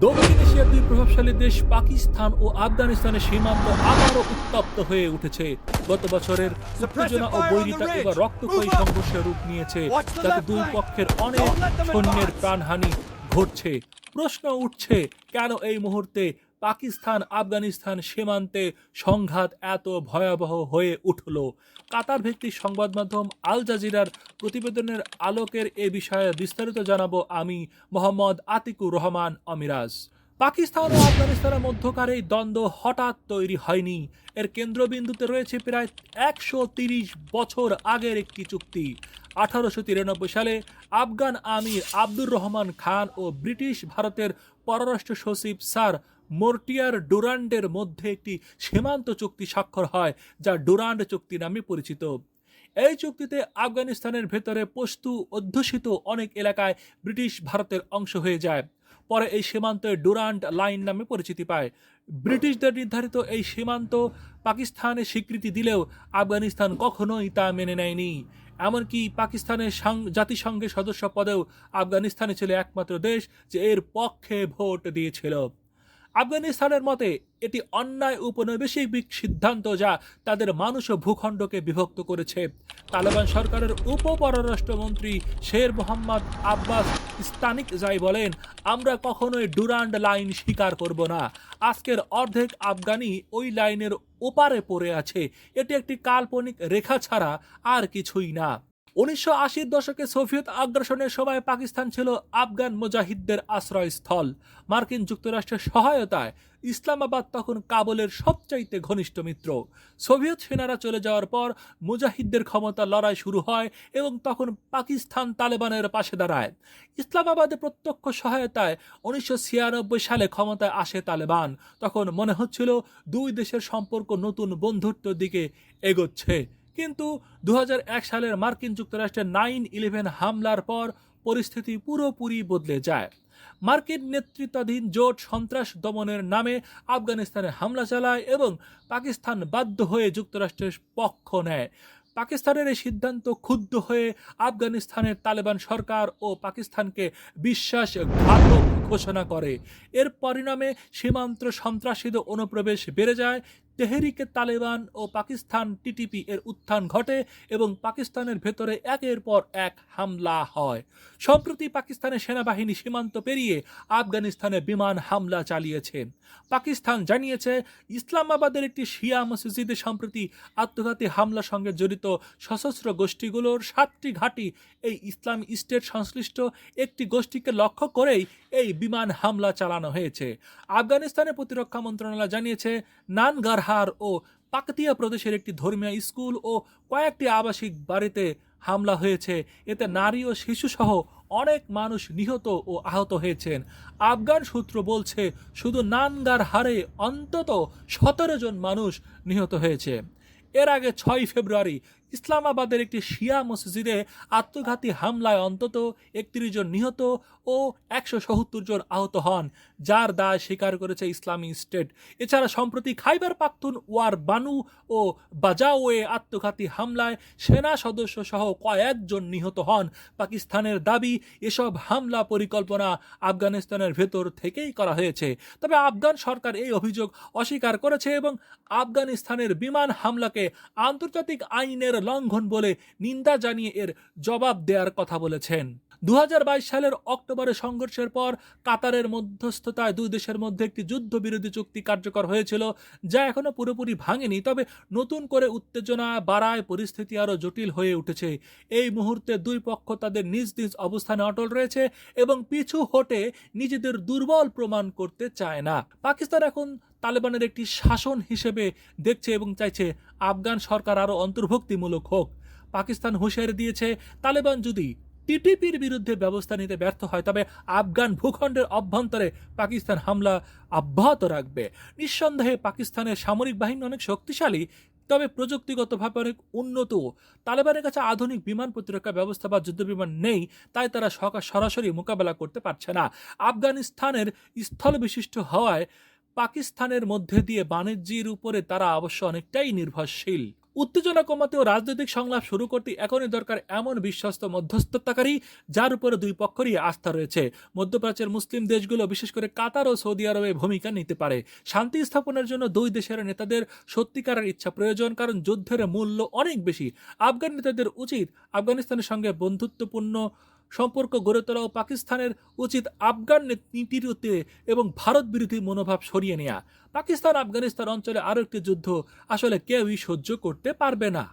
দক্ষিণ এশিয়ার দুই প্রভাবশালী দেশ পাকিস্তান ও আফগানিস্তানের সীমান্ত আবারও উত্তপ্ত হয়ে উঠেছে। গত বছরের উত্তেজনা ও বৈরিতা এবার রক্তক্ষয়ী সংঘর্ষের রূপ নিয়েছে, যাতে দুই পক্ষের অনেক সৈন্যের প্রাণহানি ঘটছে। প্রশ্ন উঠছে, কেন এই মুহূর্তে পাকিস্তান আফগানিস্তান সীমান্তে সংঘাত এত ভয়াবহ হয়ে উঠল? কাতার ভিত্তিক সংবাদ মাধ্যম আল জাজিরার প্রতিবেদনের আলোকের এ বিষয়ে বিস্তারিত জানাবো আমি, মোহাম্মদ আতিকুর রহমান অমিরাজ। পাকিস্তান ও আফগানিস্তানের মধ্যকার এই দ্বন্দ্ব হঠাৎ তৈরি হয়নি। এর কেন্দ্রবিন্দুতে রয়েছে প্রায় ১৩০ বছর আগের একটি চুক্তি। ১৮৯৩ সালে আফগান আমির আব্দুর রহমান খান ও ব্রিটিশ ভারতের পররাষ্ট্র সচিব স্যার মর্টিয়ার ডুরান্ডের মধ্যে একটি সীমান্ত চুক্তি স্বাক্ষর হয়, যা ডুরান্ড চুক্তি নামে পরিচিত। এই চুক্তিতে আফগানিস্তানের ভেতরে পশতু অধ্যুষিত অনেক এলাকায় ব্রিটিশ ভারতের অংশ হয়ে যায়। পরে এই সীমান্ত ডুরান্ড লাইন নামে পরিচিতি পায়। ব্রিটিশদের নির্ধারিত এই সীমান্ত পাকিস্তানে স্বীকৃতি দিলেও আফগানিস্তান কখনোই তা মেনে নেয়নি। এমনকি পাকিস্তানের জাতিসংঘের সদস্য পদেও আফগানিস্তানে ছিল একমাত্র দেশ যে এর পক্ষে ভোট দিয়েছিল। আফগানিস্তানের মতে এটি অন্যায় উপনিবেশিক সিদ্ধান্ত, যা তাদের মানুষ ও ভূখণ্ডকে বিভক্ত করেছে। তালেবান সরকারের উপপররাষ্ট্রমন্ত্রী শের মোহাম্মদ আব্বাস ইস্তানিক যাই বলেন, আমরা কখনোই ডুরান্ড লাইন স্বীকার করব না। আজকের অর্ধেক আফগানি ওই লাইনের ওপারে পড়ে আছে। এটি একটি কাল্পনিক রেখা ছাড়া আর কিছুই না। ১৯৮০ দশকে সোভিয়েত আগ্রাসনের সময় পাকিস্তান ছিল আফগান মুজাহিদদের আশ্রয়স্থল। মার্কিন যুক্তরাষ্ট্রের সহায়তায় ইসলামাবাদ তখন কাবুলের সবচাইতে ঘনিষ্ঠ মিত্র। সোভিয়েত সেনারা চলে যাওয়ার পর মুজাহিদদের ক্ষমতা লড়াই শুরু হয় এবং তখন পাকিস্তান তালেবানের পাশে দাঁড়ায়। ইসলামাবাদের প্রত্যক্ষ সহায়তায় ১৯৯৬ সালে ক্ষমতায় আসে তালেবান। তখন মনে হচ্ছিল দুই দেশের সম্পর্ক নতুন বন্ধুত্বের দিকে এগোচ্ছে। কিন্তু ২০০১ সালের মার্কিন যুক্তরাষ্ট্রের 9/11 হামলার পর পরিস্থিতি পুরোপুরি বদলে যায়। মার্কিন নেতৃত্বাধীন জোট সন্ত্রাস দমনের নামে আফগানিস্তানে হামলা চালায় এবং পাকিস্তান বাধ্য হয়ে যুক্তরাষ্ট্রের পক্ষ নেয়। পাকিস্তানের এই সিদ্ধান্ত ক্ষুব্ধ হয়ে আফগানিস্তানের তালেবান সরকার ও পাকিস্তানকে বিশ্বাসঘাতক ঘোষণা করে। এর পরিণামে সীমান্ত সন্ত্রাসীদের অনুপ্রবেশ বেড়ে যায়। তেহরিকে তালেবান ও পাকিস্তান টিটিপি এর উত্থান ঘটে এবং পাকিস্তানের ভেতরে একের পর এক হামলা হয়। সম্প্রতি পাকিস্তানের সেনাবাহিনী সীমান্ত পেরিয়ে আফগানিস্তানে বিমান হামলা চালিয়েছে। পাকিস্তান জানিয়েছে, ইসলামাবাদের একটি শিয়া মসজিদে সম্প্রতি আত্মঘাতী হামলার সঙ্গে জড়িত সশস্ত্র গোষ্ঠীগুলোর 7টি ঘাঁটি এই ইসলামী স্টেট সংশ্লিষ্ট একটি গোষ্ঠীকে লক্ষ্য করেই এই বিমান হামলা চালানো হয়েছে। আফগানিস্তানের প্রতিরক্ষা মন্ত্রণালয় জানিয়েছে, নানগারহার ও পাকতিয়া প্রদেশের একটি ধর্মীয় স্কুল ও কয়েকটি আবাসিক বাড়িতে হামলা হয়েছে। এতে নারী ও শিশুসহ অনেক মানুষ নিহত ও আহত হয়েছেন। আফগান সূত্র বলছে, শুধু নানগারহারে অন্তত 17 জন মানুষ নিহত হয়েছে। এর আগে 6 ফেব্রুয়ারি ইসলামাবাদের একটি শিয়া মসজিদে আত্মঘাতী হামলায় অন্তত 31 জন নিহত ও 170 জন আহত হন, যার দায় স্বীকার করেছে ইসলামী স্টেট। এছাড়া সম্প্রতি খাইবার পাখতুনওয়ার বানু ও বাজাওয়ে আত্মঘাতী হামলায় সেনা সদস্য সহ কয়েকজন নিহত হন। পাকিস্তানের দাবি, এসব হামলা পরিকল্পনা আফগানিস্তানের ভেতর থেকেই করা হয়েছে। তবে আফগান সরকার এই অভিযোগ অস্বীকার করেছে এবং আফগানিস্তানের বিমান হামলাকে আন্তর্জাতিক আইনের লঙ্ঘন বলে নিন্দা জানিয়ে এর জবাব দেওয়ার কথা বলেছেন। ২০২২ সালের অক্টোবরে সংঘর্ষের পর কাতারের মধ্যস্থতায় দুই দেশের মধ্যে একটি যুদ্ধবিরোধী চুক্তি কার্যকর হয়েছিল, যা এখনো পুরোপুরি ভাঙেনি। তবে নতুন করে উত্তেজনা বাড়ায় পরিস্থিতি আরও জটিল হয়ে উঠেছে। এই মুহূর্তে দুই পক্ষ তাদের নিজ নিজ অবস্থানে অটল রয়েছে এবং পিছু হটে নিজেদের দুর্বল প্রমাণ করতে চায় না। পাকিস্তান এখন তালেবানের একটি শাসন হিসেবে দেখছে এবং চাইছে আফগান সরকার আরও অন্তর্ভুক্তিমূলক হোক। পাকিস্তান হুঁশিয়ারি দিয়েছে, তালেবান যদি টিটিপির বিরুদ্ধে ব্যবস্থা নিতে ব্যর্থ হয় তবে আফগান ভূখণ্ডের অভ্যন্তরে পাকিস্তান হামলা অব্যাহত রাখবে। নিঃসন্দেহে পাকিস্তানের সামরিক বাহিনী অনেক শক্তিশালী, তবে প্রযুক্তিগতভাবে অনেক উন্নত। তালেবানের কাছে আধুনিক বিমান প্রতিরক্ষা ব্যবস্থা বা যুদ্ধবিমান নেই, তাই তারা সরাসরি মোকাবেলা করতে পারছে না। আফগানিস্তানের স্থল বিশিষ্ট হওয়ায় পাকিস্তানের মধ্যে দিয়ে বাণিজ্যের উপরে তারা অবশ্য অনেকটাই নির্ভরশীল। উত্তেজনা কমাতে ও রাজনৈতিক সংলাপ শুরু করতে এখনই দরকার এমন বিশ্বস্ত মধ্যস্থতাকারী যার উপরে দুই পক্ষেরই আস্থা রয়েছে। মধ্যপ্রাচ্যের মুসলিম দেশগুলো বিশেষ করে কাতার ও সৌদি আরবে ভূমিকা নিতে পারে। শান্তি স্থাপনের জন্য দুই দেশের নেতাদের সত্যিকারের ইচ্ছা প্রয়োজন, কারণ যুদ্ধের মূল্য অনেক বেশি। আফগান নেতাদের উচিত আফগানিস্তানের সঙ্গে বন্ধুত্বপূর্ণ সম্পর্ক গড়ে তোলা ও পাকিস্তানের উচিত আফগান নীতিতে এবং ভারত বিরোধী মনোভাব সরিয়ে নেওয়া। পাকিস্তান আফগানিস্তান অঞ্চলে আরও একটি যুদ্ধ আসলে কেউই সহ্য করতে পারবে না।